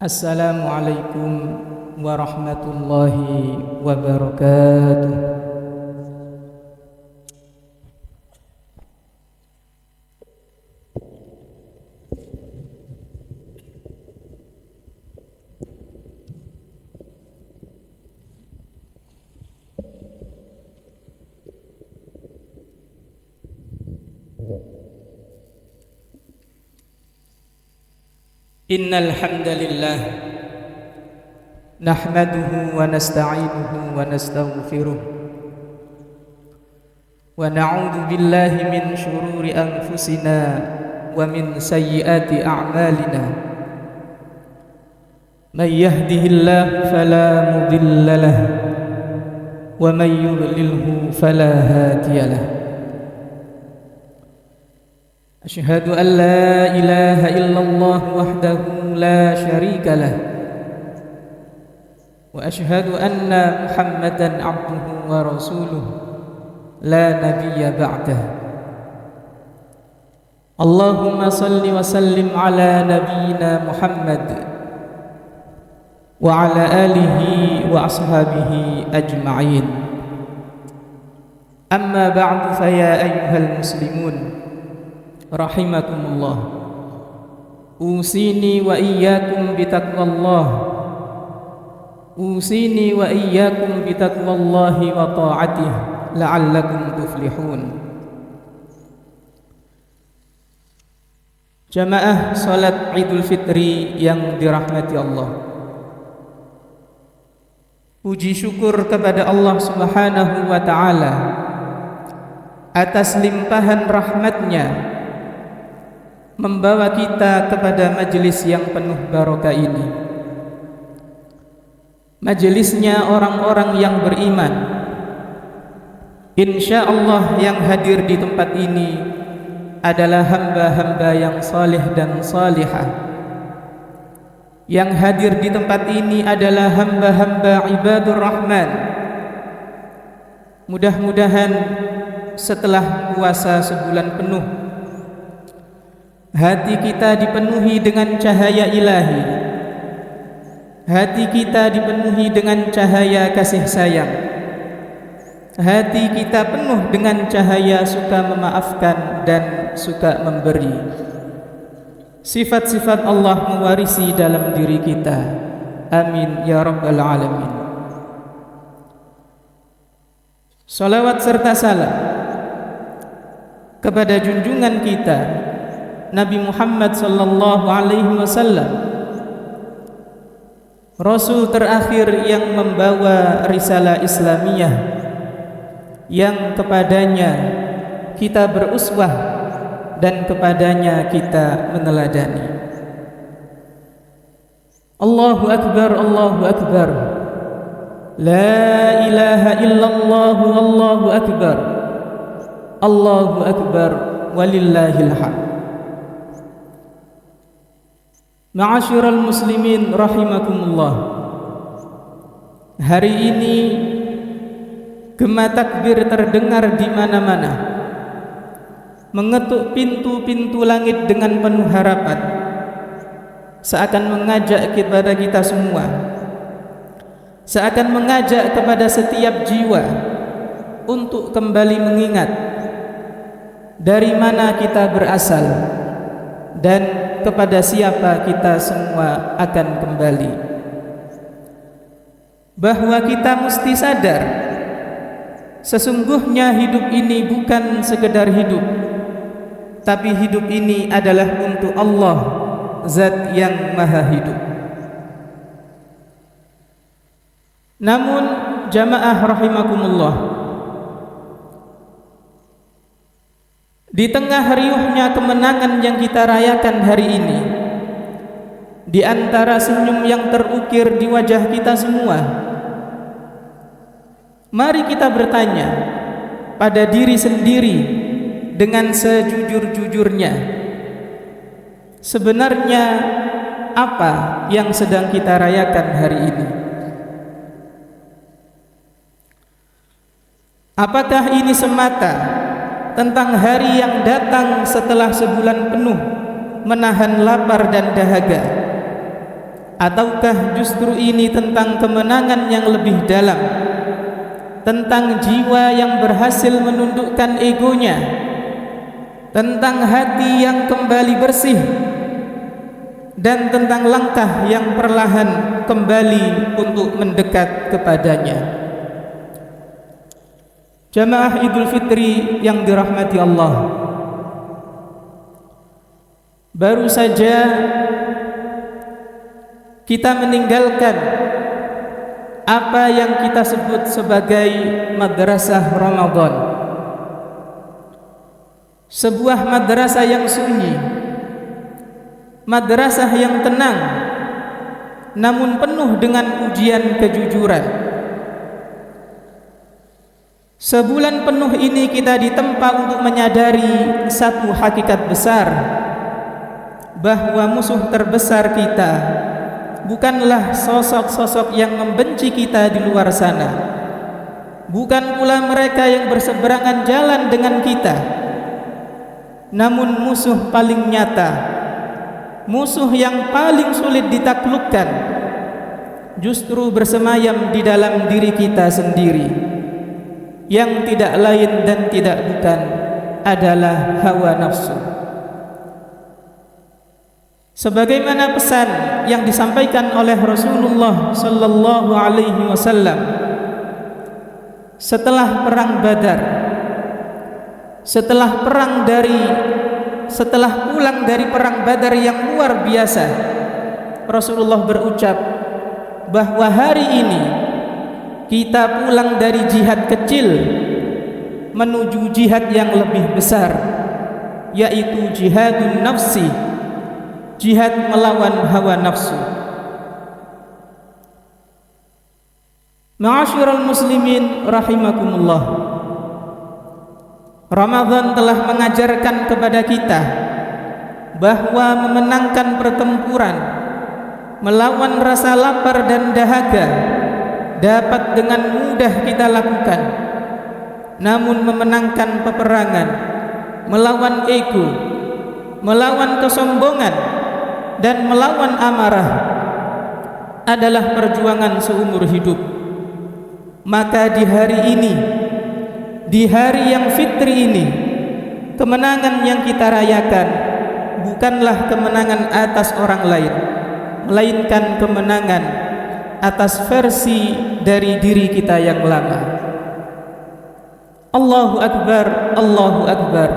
Assalamualaikum warahmatullahi wabarakatuh. Innal hamdalillah nahmaduhu wa nasta'inuhu wa nastaghfiruh wa na'udzu billahi min shururi anfusina wa min sayyiati a'malina. May yahdihillahu fala mudilla lahu wa may yudlilhu fala hadiya lahu. Asyhadu an la ilaha illallah wahdahu la syarika lah wa asyhadu anna Muhammadan abduhu wa rasuluh la nabiyya ba'dah. Allahumma salli wa sallim ala nabiyyina Muhammad wa ala alihi wa ashabihi ajma'in. Amma ba'du, fa ya ayyuhal muslimun rahimakumullah, usini wa iyyakum bitaqwallah, usini wa iyyakum bitaqwallahi wa ta'atihi la'allakum tuflihun. Jamaah salat Idul Fitri yang dirahmati Allah, puji syukur kepada Allah Subhanahu wa ta'ala atas limpahan rahmatnya membawa kita kepada majelis yang penuh barokah ini, majelisnya orang-orang yang beriman. Insya Allah yang hadir di tempat ini adalah hamba-hamba yang salih dan salihah. Yang hadir di tempat ini adalah hamba-hamba ibadur rahman. Mudah-mudahan setelah puasa sebulan penuh, hati kita dipenuhi dengan cahaya ilahi, hati kita dipenuhi dengan cahaya kasih sayang, hati kita penuh dengan cahaya suka memaafkan dan suka memberi. Sifat-sifat Allah mewarisi dalam diri kita. Amin ya rabbal alamin. Salawat serta salam kepada junjungan kita Nabi Muhammad sallallahu alaihi wasallam, Rasul terakhir yang membawa risalah Islamiyah, yang kepadanya kita beruswah dan kepadanya kita meneladani. Allahu akbar, Allahu akbar, la ilaha illallah, Allahu akbar, Allahu akbar, walillahil hamd. Ma'asyiral muslimin rahimakumullah, hari ini gema takbir terdengar di mana-mana, mengetuk pintu-pintu langit dengan penuh harapan, seakan mengajak kepada kita semua, seakan mengajak kepada setiap jiwa untuk kembali mengingat dari mana kita berasal dan kepada siapa kita semua akan kembali. Bahwa kita mesti sadar, sesungguhnya hidup ini bukan sekedar hidup, tapi hidup ini adalah untuk Allah, Zat yang Maha Hidup. Namun jamaah rahimakumullah, di tengah riuhnya kemenangan yang kita rayakan hari ini, di antara senyum yang terukir di wajah kita semua, mari kita bertanya pada diri sendiri dengan sejujur-jujurnya, sebenarnya apa yang sedang kita rayakan hari ini? Apakah ini semata tentang hari yang datang setelah sebulan penuh menahan lapar dan dahaga, Ataukah justru ini tentang kemenangan yang lebih dalam, tentang jiwa yang berhasil menundukkan egonya, tentang hati yang kembali bersih, dan tentang langkah yang perlahan kembali untuk mendekat kepadanya. Jamaah Idul Fitri yang dirahmati Allah, baru saja kita meninggalkan apa yang kita sebut sebagai madrasah Ramadan, sebuah madrasah yang sunyi, madrasah yang tenang namun penuh dengan ujian kejujuran. Sebulan penuh ini kita ditempa untuk menyadari satu hakikat besar, bahwa musuh terbesar kita bukanlah sosok-sosok yang membenci kita di luar sana, bukan pula mereka yang berseberangan jalan dengan kita, namun musuh paling nyata, musuh yang paling sulit ditaklukkan, justru bersemayam di dalam diri kita sendiri, yang tidak lain dan tidak bukan adalah hawa nafsu. Sebagaimana pesan yang disampaikan oleh Rasulullah sallallahu alaihi wasallam setelah perang Badar, setelah pulang dari perang Badar yang luar biasa, Rasulullah berucap bahwa hari ini kita pulang dari jihad kecil menuju jihad yang lebih besar, yaitu jihadun nafsi, jihad melawan hawa nafsu. Ma'asyiral muslimin rahimakumullah, Ramadan telah mengajarkan kepada kita bahwa memenangkan pertempuran melawan rasa lapar dan dahaga dapat dengan mudah kita lakukan, namun memenangkan peperangan melawan ego, melawan kesombongan, dan melawan amarah adalah perjuangan seumur hidup. Maka di hari ini, di hari yang fitri ini, kemenangan yang kita rayakan bukanlah kemenangan atas orang lain, melainkan kemenangan atas versi dari diri kita yang lama. Allahu Akbar, Allahu Akbar,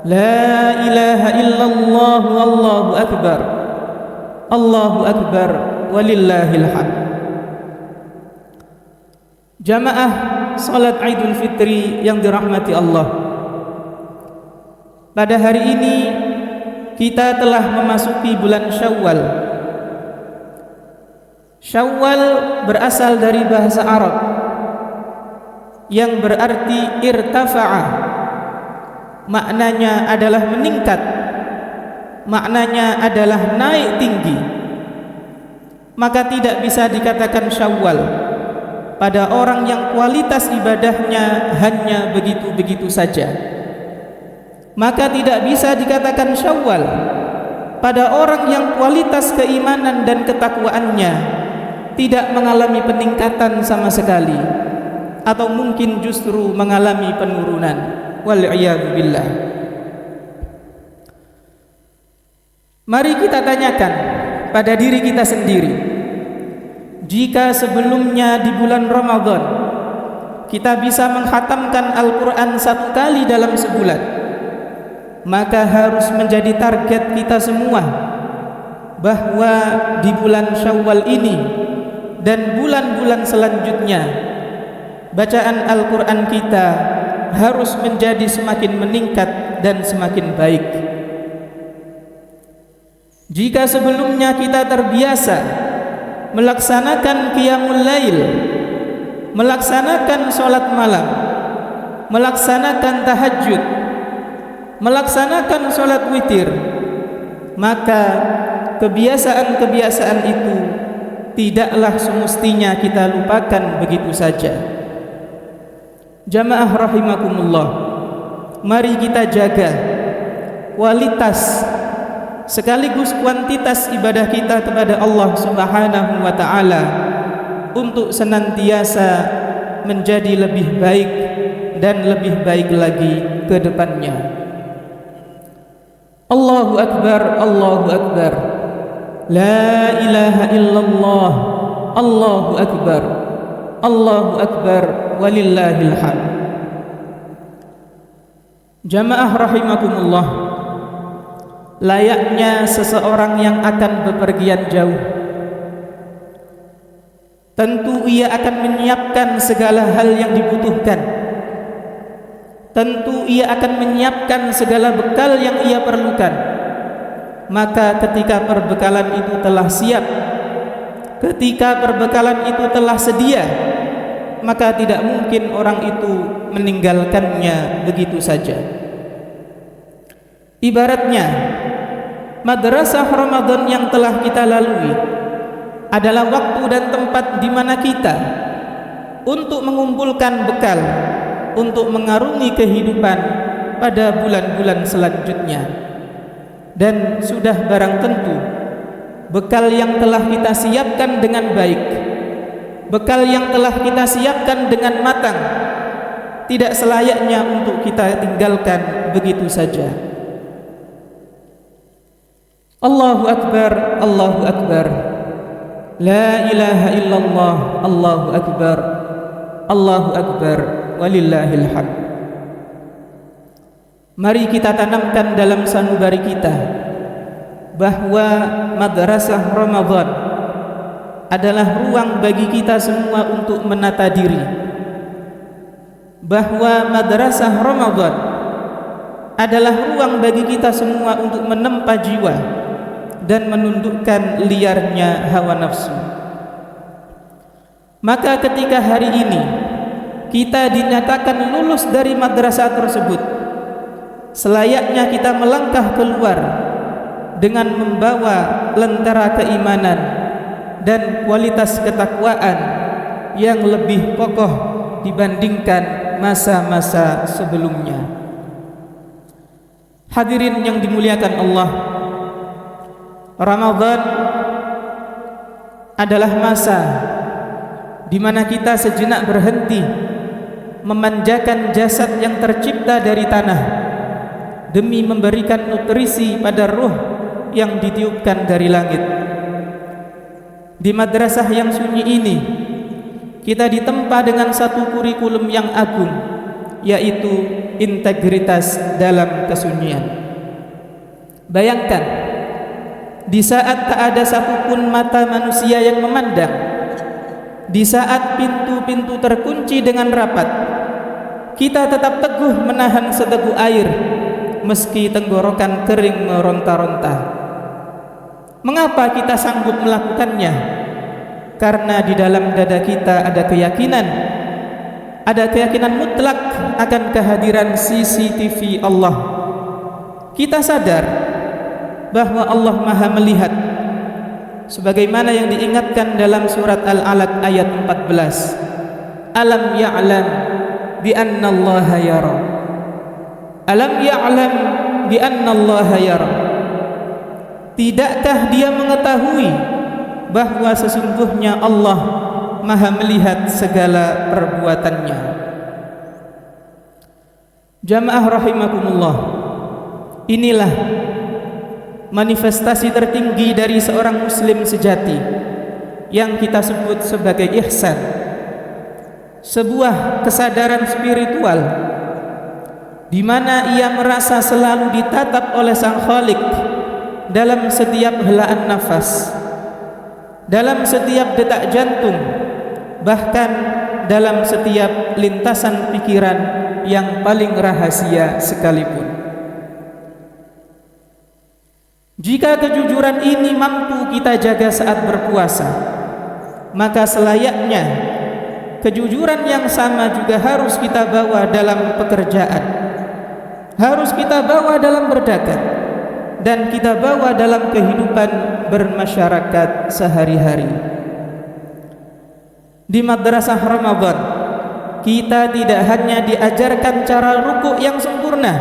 la ilaha illallah, Allahu Akbar, Allahu Akbar, walillahil hamd. Jamaah salat Idul Fitri yang dirahmati Allah, pada hari ini kita telah memasuki bulan Syawal. Syawal berasal dari bahasa Arab yang berarti irtafa'a, maknanya adalah meningkat, maknanya adalah naik tinggi. Maka tidak bisa dikatakan Syawal pada orang yang kualitas ibadahnya hanya begitu-begitu saja. Maka tidak bisa dikatakan Syawal pada orang yang kualitas keimanan dan ketakwaannya tidak mengalami peningkatan sama sekali, atau mungkin justru mengalami penurunan. Wal'iyadu billah. Mari kita tanyakan pada diri kita sendiri, jika sebelumnya di bulan Ramadan kita bisa mengkhatamkan Al-Quran 1 kali dalam sebulan, maka harus menjadi target kita semua bahwa di bulan Syawal ini dan bulan-bulan selanjutnya bacaan Al-Quran kita harus menjadi semakin meningkat dan semakin baik. Jika sebelumnya kita terbiasa melaksanakan qiyamul lail, melaksanakan sholat malam, melaksanakan tahajud, melaksanakan sholat witir, maka kebiasaan-kebiasaan itu tidaklah semestinya kita lupakan begitu saja. Jamaah rahimakumullah, mari kita jaga kualitas sekaligus kuantitas ibadah kita kepada Allah Subhanahu wa taala untuk senantiasa menjadi lebih baik dan lebih baik lagi ke depannya. Allahu akbar, Allahu akbar. La ilaha illallah. Allahu akbar. Allahu akbar walillahil hamd. Jamaah rahimakumullah, layaknya seseorang yang akan bepergian jauh, tentu ia akan menyiapkan segala hal yang dibutuhkan. Tentu ia akan menyiapkan segala bekal yang ia perlukan. Maka ketika perbekalan itu telah siap, ketika perbekalan itu telah sedia, maka tidak mungkin orang itu meninggalkannya begitu saja. Ibaratnya, madrasah Ramadan yang telah kita lalui adalah waktu dan tempat di mana kita untuk mengumpulkan bekal untuk mengarungi kehidupan pada bulan-bulan selanjutnya. Dan sudah barang tentu bekal yang telah kita siapkan dengan baik, bekal yang telah kita siapkan dengan matang, tidak selayaknya untuk kita tinggalkan begitu saja. Allahu akbar, Allahu akbar. La ilaha illallah. Allahu akbar, Allahu akbar walillahil hamd. Mari kita tanamkan dalam sanubari kita bahwa madrasah Ramadan adalah ruang bagi kita semua untuk menata diri, bahwa madrasah Ramadan adalah ruang bagi kita semua untuk menempa jiwa dan menundukkan liarnya hawa nafsu. Maka ketika hari ini kita dinyatakan lulus dari madrasah tersebut, selayaknya kita melangkah keluar dengan membawa lentera keimanan dan kualitas ketakwaan yang lebih kokoh dibandingkan masa-masa sebelumnya. Hadirin yang dimuliakan Allah, Ramadan adalah masa di mana kita sejenak berhenti memanjakan jasad yang tercipta dari tanah demi memberikan nutrisi pada ruh yang ditiupkan dari langit. Di madrasah yang sunyi ini kita ditempa dengan satu kurikulum yang agung, yaitu integritas dalam kesunyian. Bayangkan, di saat tak ada satupun mata manusia yang memandang, di saat pintu-pintu terkunci dengan rapat, kita tetap teguh menahan seteguk air meski tenggorokan kering meronta-ronta. Mengapa kita sanggup melakukannya? Karena di dalam dada kita ada keyakinan mutlak akan kehadiran CCTV Allah. Kita sadar bahwa Allah Maha melihat, sebagaimana yang diingatkan dalam surat Al-Alaq ayat 14. Alam ya'lam bi anna Allah yara. Alam ya'lam bi anna Allah yara. Tidakkah dia mengetahui bahwa sesungguhnya Allah Maha melihat segala perbuatannya? Jamaah rahimakumullah, inilah manifestasi tertinggi dari seorang muslim sejati yang kita sebut sebagai ihsan, sebuah kesadaran spiritual di mana ia merasa selalu ditatap oleh Sang Khalik dalam setiap helaan nafas, dalam setiap detak jantung, bahkan dalam setiap lintasan pikiran yang paling rahasia sekalipun. Jika kejujuran ini mampu kita jaga saat berpuasa, maka selayaknya kejujuran yang sama juga harus kita bawa dalam pekerjaan, harus kita bawa dalam berdagang, dan kita bawa dalam kehidupan bermasyarakat sehari-hari. Di madrasah Ramadan, kita tidak hanya diajarkan cara rukuk yang sempurna,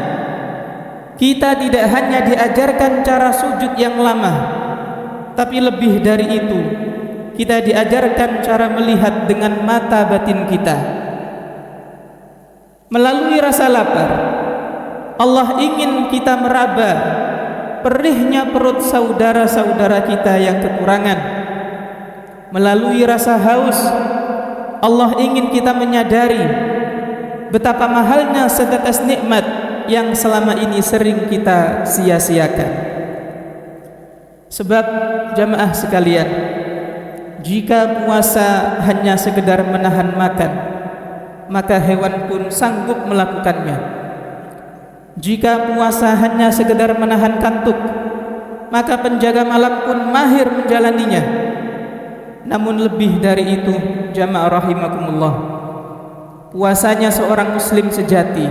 Kita tidak hanya diajarkan cara sujud yang lama, tapi lebih dari itu, kita diajarkan cara melihat dengan mata batin kita. Melalui rasa lapar, Allah ingin kita meraba perihnya perut saudara-saudara kita yang kekurangan. Melalui rasa haus, Allah ingin kita menyadari betapa mahalnya setetes nikmat yang selama ini sering kita sia-siakan. Sebab jamaah sekalian, jika puasa hanya sekedar menahan makan, maka hewan pun sanggup melakukannya. Jika puasa hanya sekedar menahan kantuk, maka penjaga malam pun mahir menjalaninya. Namun lebih dari itu, jamaah rahimakumullah, puasanya seorang muslim sejati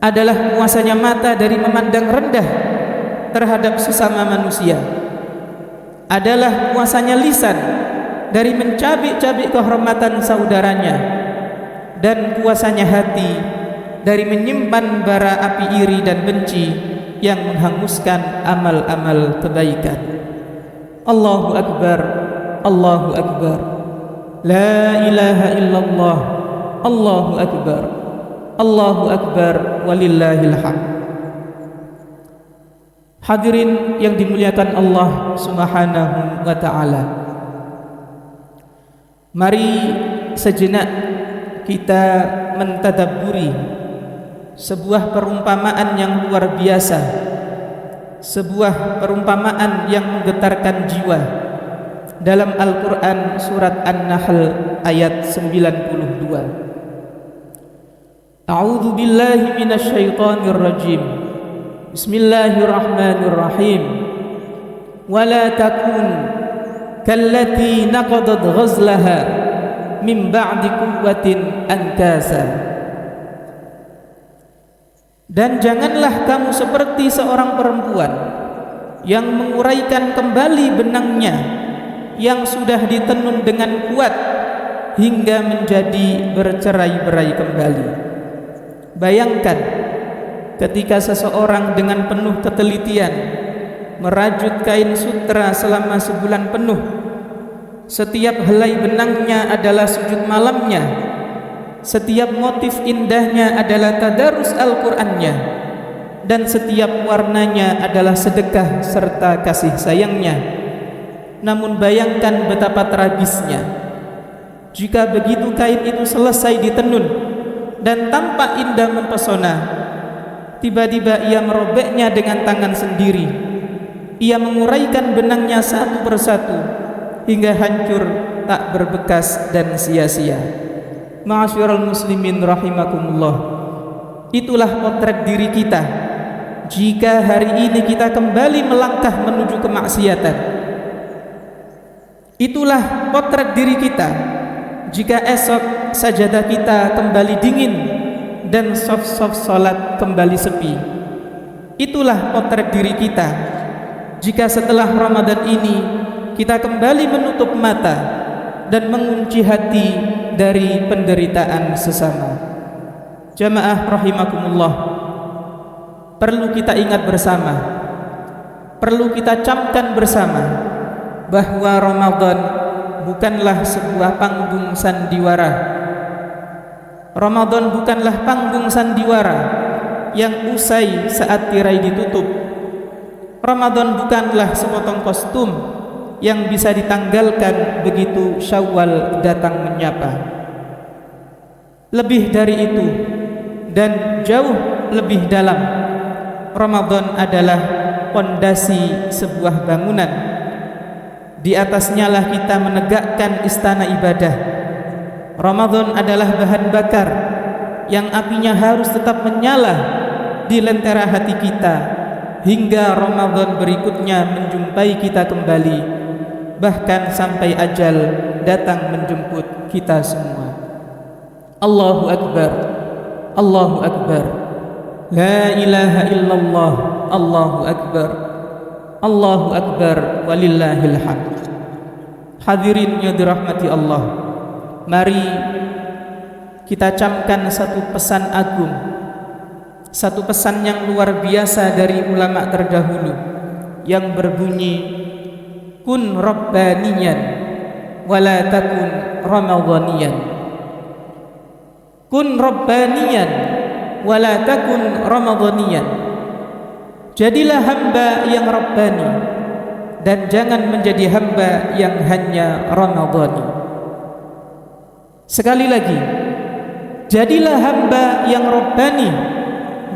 adalah puasanya mata dari memandang rendah terhadap sesama manusia, adalah puasanya lisan dari mencabik-cabik kehormatan saudaranya, dan puasanya hati dari menyimpan bara api iri dan benci yang menghanguskan amal-amal kebaikan. Allahu Akbar, Allahu Akbar, la ilaha illallah, Allahu Akbar, Allahu Akbar, walillahil hamd. Hadirin yang dimuliakan Allah Subhanahu wa ta'ala, mari sejenak kita mentadabburi sebuah perumpamaan yang luar biasa, sebuah perumpamaan yang menggetarkan jiwa dalam Al-Quran surat An-Nahl ayat 92. A'udzu billahi minasyaitonir rajim. Bismillahirrahmanirrahim. Wala takun kallati naqadat ghazlaha min ba'di quwwatin ankasa. Dan janganlah kamu seperti seorang perempuan yang menguraikan kembali benangnya yang sudah ditenun dengan kuat hingga menjadi bercerai-berai kembali. Bayangkan ketika seseorang dengan penuh ketelitian merajut kain sutra selama sebulan penuh. Setiap helai benangnya adalah sujud malamnya, setiap motif indahnya adalah tadarus Al-Qur'annya, dan setiap warnanya adalah sedekah serta kasih sayangnya. Namun bayangkan betapa tragisnya jika begitu kain itu selesai ditenun dan tampak indah mempesona, tiba-tiba ia merobeknya dengan tangan sendiri. Ia menguraikan benangnya satu persatu hingga hancur tak berbekas dan sia-sia. Ma'asyiral muslimin rahimakumullah, itulah potret diri kita jika hari ini kita kembali melangkah menuju kemaksiatan. Itulah potret diri kita jika esok sajadah kita kembali dingin dan saf-saf salat kembali sepi. Itulah potret diri kita jika setelah Ramadan ini kita kembali menutup mata dan mengunci hati dari penderitaan sesama. Jamaah rahimakumullah, perlu kita ingat bersama, perlu kita camkan bersama bahwa Ramadan bukanlah sebuah panggung sandiwara. Ramadan bukanlah panggung sandiwara yang usai saat tirai ditutup. Ramadan bukanlah sepotong kostum yang bisa ditanggalkan begitu Syawal datang menyapa. Lebih dari itu dan jauh lebih dalam, Ramadan adalah pondasi sebuah bangunan. Di atasnya lah kita menegakkan istana ibadah. Ramadan adalah bahan bakar yang apinya harus tetap menyala di lentera hati kita hingga Ramadan berikutnya menjumpai kita kembali, bahkan sampai ajal datang menjemput kita semua. Allahu Akbar, Allahu Akbar, la ilaha illallah, Allahu Akbar, Allahu Akbar, walillahil hamd. Hadirin yang dirahmati Allah, mari kita camkan satu pesan agung satu pesan yang luar biasa dari ulama terdahulu yang berbunyi, kun rabbaniyan wala takun ramadhaniyan. Kun rabbaniyan wala takun ramadhaniyan. Jadilah hamba yang rabbani dan jangan menjadi hamba yang hanya ramadhani. Sekali lagi, jadilah hamba yang rabbani,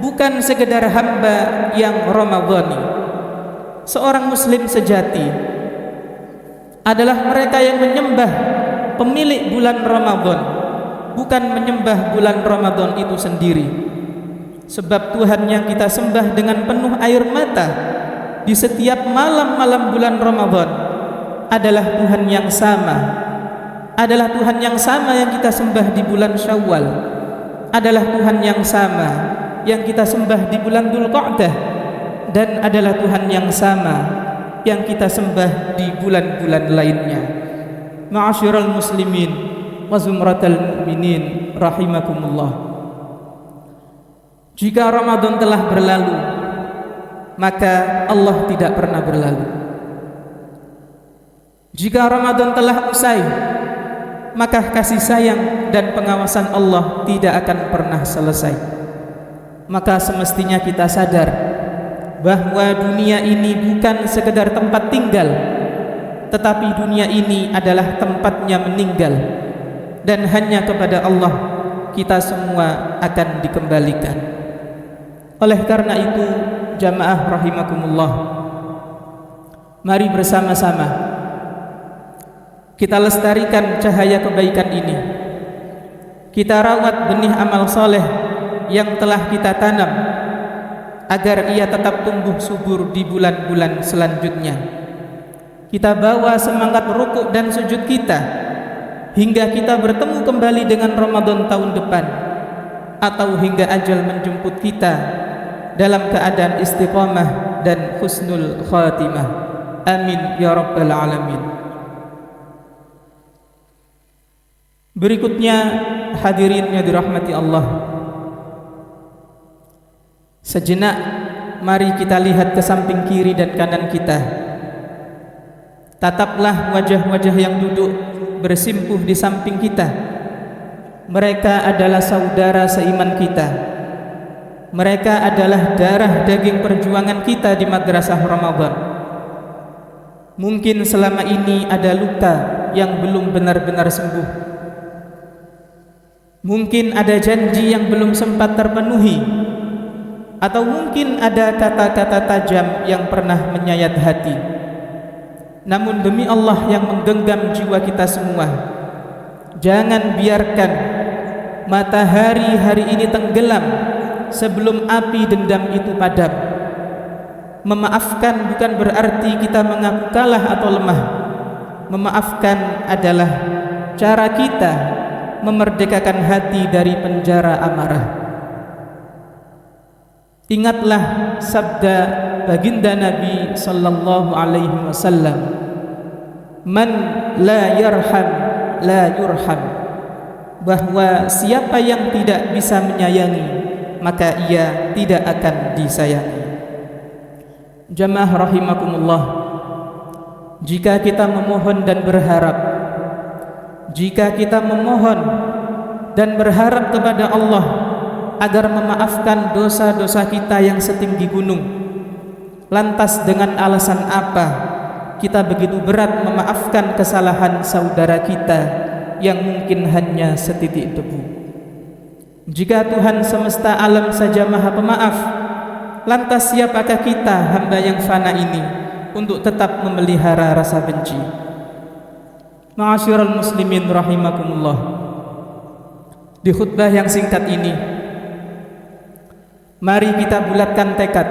bukan sekedar hamba yang ramadhani. Seorang muslim sejati adalah mereka yang menyembah pemilik bulan Ramadan, bukan menyembah bulan Ramadan itu sendiri. Sebab Tuhan yang kita sembah dengan penuh air mata di setiap malam-malam bulan Ramadan adalah Tuhan yang sama, adalah Tuhan yang sama yang kita sembah di bulan Syawal, adalah Tuhan yang sama yang kita sembah di bulan Dzulqa'dah, dan adalah Tuhan yang sama yang kita sembah di bulan-bulan lainnya. Ma'asyiral muslimin wa zumratal mu'minin rahimakumullah. Jika Ramadan telah berlalu, maka Allah tidak pernah berlalu. Jika Ramadan telah usai, maka kasih sayang dan pengawasan Allah tidak akan pernah selesai. Maka semestinya kita sadar bahwa dunia ini bukan sekedar tempat tinggal, tetapi dunia ini adalah tempatnya meninggal, dan hanya kepada Allah kita semua akan dikembalikan. Oleh karena itu, jamaah rahimakumullah, mari bersama-sama kita lestarikan cahaya kebaikan ini. Kita rawat benih amal soleh yang telah kita tanam agar ia tetap tumbuh subur di bulan-bulan selanjutnya. Kita bawa semangat rukuk dan sujud kita hingga kita bertemu kembali dengan Ramadan tahun depan, atau hingga ajal menjemput kita dalam keadaan istiqamah dan husnul khatimah. Amin ya rabbal alamin. Berikutnya, hadirin yang dirahmati Allah, sejenak mari kita lihat ke samping kiri dan kanan kita. Tataplah wajah-wajah yang duduk bersimpuh di samping kita. Mereka adalah saudara seiman kita. Mereka adalah darah daging perjuangan kita di madrasah Ramadan. Mungkin selama ini ada luka yang belum benar-benar sembuh. Mungkin ada janji yang belum sempat terpenuhi, atau mungkin ada kata-kata tajam yang pernah menyayat hati. Namun demi Allah yang menggenggam jiwa kita semua, jangan biarkan matahari hari ini tenggelam sebelum api dendam itu padam. Memaafkan bukan berarti kita mengaku kalah atau lemah. Memaafkan adalah cara kita memerdekakan hati dari penjara amarah. Ingatlah sabda baginda Nabi sallallahu alaihi wasallam, man la yarham la yurham, bahwa siapa yang tidak bisa menyayangi maka ia tidak akan disayangi. Jamaah rahimakumullah, jika kita memohon dan berharap, jika kita memohon dan berharap kepada Allah agar memaafkan dosa-dosa kita yang setinggi gunung, lantas dengan alasan apa kita begitu berat memaafkan kesalahan saudara kita yang mungkin hanya setitik debu? Jika Tuhan semesta alam saja maha pemaaf, lantas siapakah kita hamba yang fana ini untuk tetap memelihara rasa benci? Ma'asyiral muslimin rahimakumullah, di khutbah yang singkat ini mari kita bulatkan tekad.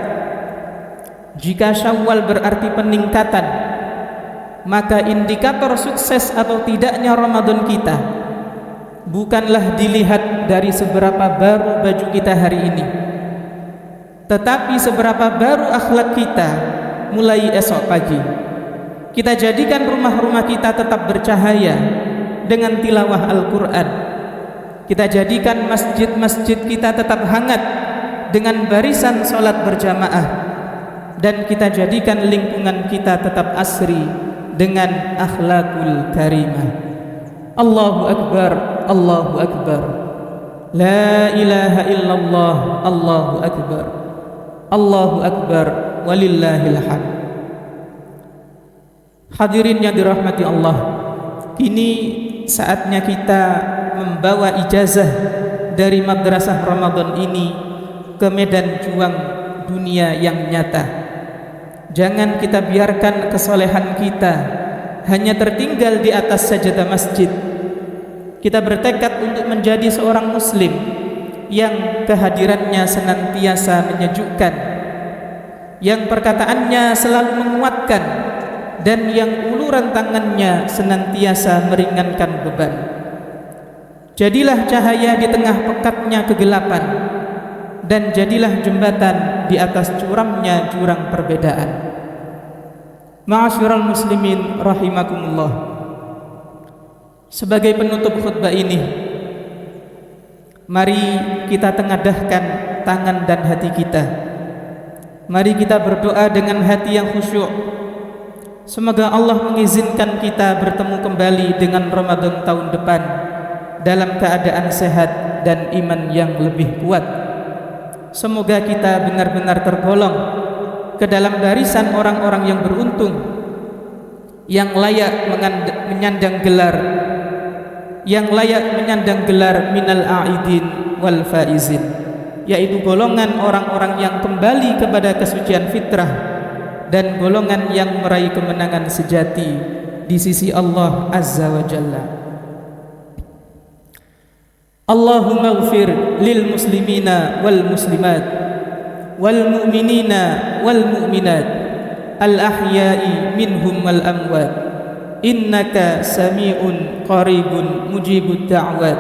Jika Syawal berarti peningkatan, maka indikator sukses atau tidaknya Ramadan kita bukanlah dilihat dari seberapa baru baju kita hari ini, tetapi seberapa baru akhlak kita mulai esok pagi. Kita jadikan rumah-rumah kita tetap bercahaya dengan tilawah Al-Quran. Kita jadikan masjid-masjid kita tetap hangat dengan barisan salat berjamaah, dan kita jadikan lingkungan kita tetap asri dengan akhlakul karimah. Allahu akbar, Allahu akbar, la ilaha illallah, Allahu akbar, Allahu akbar, walillahil hamd. Hadirin yang dirahmati Allah, kini saatnya kita membawa ijazah dari madrasah Ramadan ini ke medan juang dunia yang nyata. Jangan kita biarkan kesolehan kita hanya tertinggal di atas sajadah masjid. Kita bertekad untuk menjadi seorang muslim yang kehadirannya senantiasa menyejukkan, yang perkataannya selalu menguatkan, dan yang uluran tangannya senantiasa meringankan beban. Jadilah cahaya di tengah pekatnya kegelapan, dan jadilah jembatan di atas curamnya jurang perbedaan. Ma'asyiral muslimin rahimakumullah. Sebagai penutup khutbah ini, mari kita tengadahkan tangan dan hati kita. Mari kita berdoa dengan hati yang khusyuk. Semoga Allah mengizinkan kita bertemu kembali dengan Ramadan tahun depan dalam keadaan sehat dan iman yang lebih kuat. Semoga kita benar-benar tergolong ke dalam barisan orang-orang yang beruntung, yang layak menyandang gelar minal a'idin wal faizin, yaitu golongan orang-orang yang kembali kepada kesucian fitrah dan golongan yang meraih kemenangan sejati di sisi Allah Azza wa Jalla. Allahumma ighfir lil muslimina wal muslimat wal mu'minina wal mu'minat al ahya'i minhum wal amwat, innaka sami'un qaribun mujibud da'wat,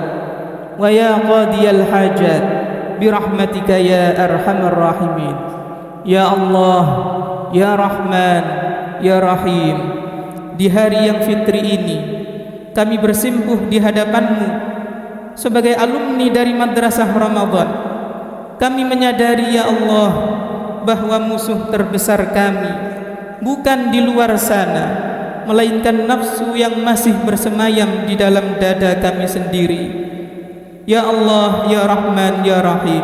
wa ya qadiyal hajat birahmatika ya arhamar rahimin. Ya Allah, ya Rahman, ya Rahim, di hari yang fitri ini kami bersimpuh di hadapan-Mu sebagai alumni dari madrasah Ramadan. Kami menyadari ya Allah bahwa musuh terbesar kami bukan di luar sana, melainkan nafsu yang masih bersemayam di dalam dada kami sendiri. Ya Allah, ya Rahman, ya Rahim,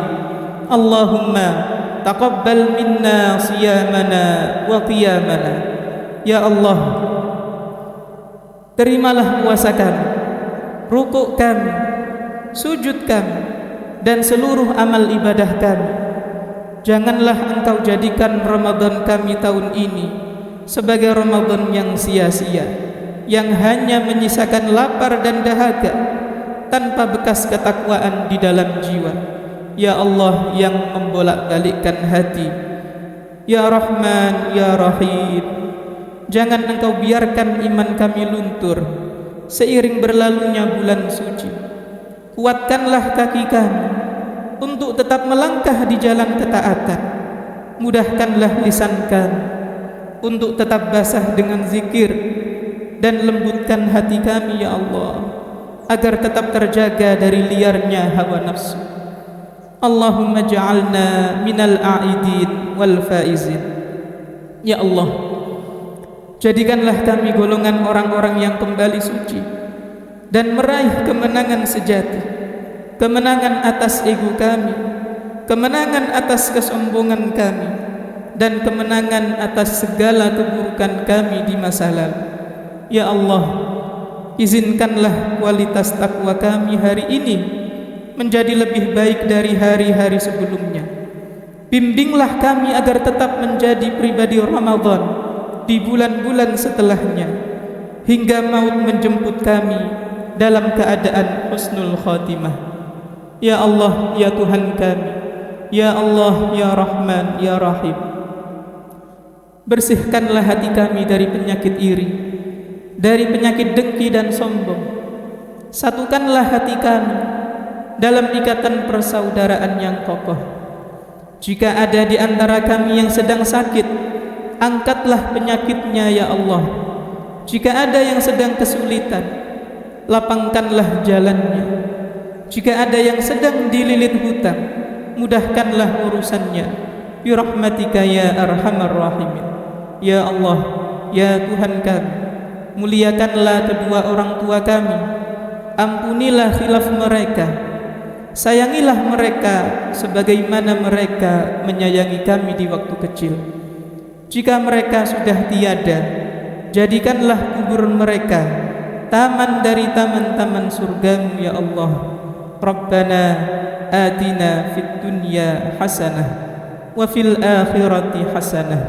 Allahumma taqabbal minna siyamana wa qiyamana. Ya Allah, terimalah puasa kami, rukuk kami, sujud kami, dan seluruh amal ibadah kami. Janganlah Engkau jadikan Ramadan kami tahun ini sebagai Ramadan yang sia-sia, yang hanya menyisakan lapar dan dahaga tanpa bekas ketakwaan di dalam jiwa. Ya Allah yang membolak-balikkan hati, ya Rahman, ya Rahim, jangan Engkau biarkan iman kami luntur seiring berlalunya bulan suci. Kuatkanlah kaki kami untuk tetap melangkah di jalan ketaatan. Mudahkanlah lisan kami untuk tetap basah dengan zikir, dan lembutkan hati kami ya Allah agar tetap terjaga dari liarnya hawa nafsu. Allahumma ja'alna minal a'idin wal faizin. Ya Allah, jadikanlah kami golongan orang-orang yang kembali suci dan meraih kemenangan sejati, kemenangan atas ego kami, kemenangan atas kesombongan kami, dan kemenangan atas segala keburukan kami di masa lalu. Ya Allah, izinkanlah kualitas takwa kami hari ini menjadi lebih baik dari hari-hari sebelumnya. Bimbinglah kami agar tetap menjadi pribadi Ramadan di bulan-bulan setelahnya, hingga maut menjemput kami dalam keadaan husnul khatimah. Ya Allah, ya Tuhan kami, ya Allah, ya Rahman, ya Rahim, bersihkanlah hati kami dari penyakit iri, dari penyakit dengki dan sombong. Satukanlah hati kami dalam ikatan persaudaraan yang kokoh. Jika ada di antara kami yang sedang sakit, angkatlah penyakitnya ya Allah. Jika ada yang sedang kesulitan, lapangkanlah jalannya. Jika ada yang sedang dililit hutang, mudahkanlah urusannya birahmatika ya arhamar rahimin. Ya Allah, ya Tuhan kami, muliakanlah kedua orang tua kami, ampunilah khilaf mereka, sayangilah mereka sebagaimana mereka menyayangi kami di waktu kecil. Jika mereka sudah tiada, jadikanlah kubur mereka taman dari taman-taman surgamu ya Allah. Rabbana atina fid dunya hasanah wa fil akhirati hasanah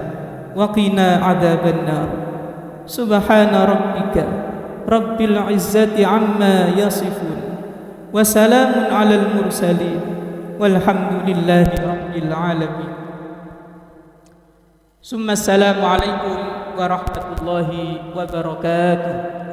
wa qina adzabannar. Subhana rabbika rabbil izzati amma yasifun wa salamun alal mursalin walhamdulillahi rabbil alamin. Summa assalamu alaikum warahmatullahi wabarakatuh.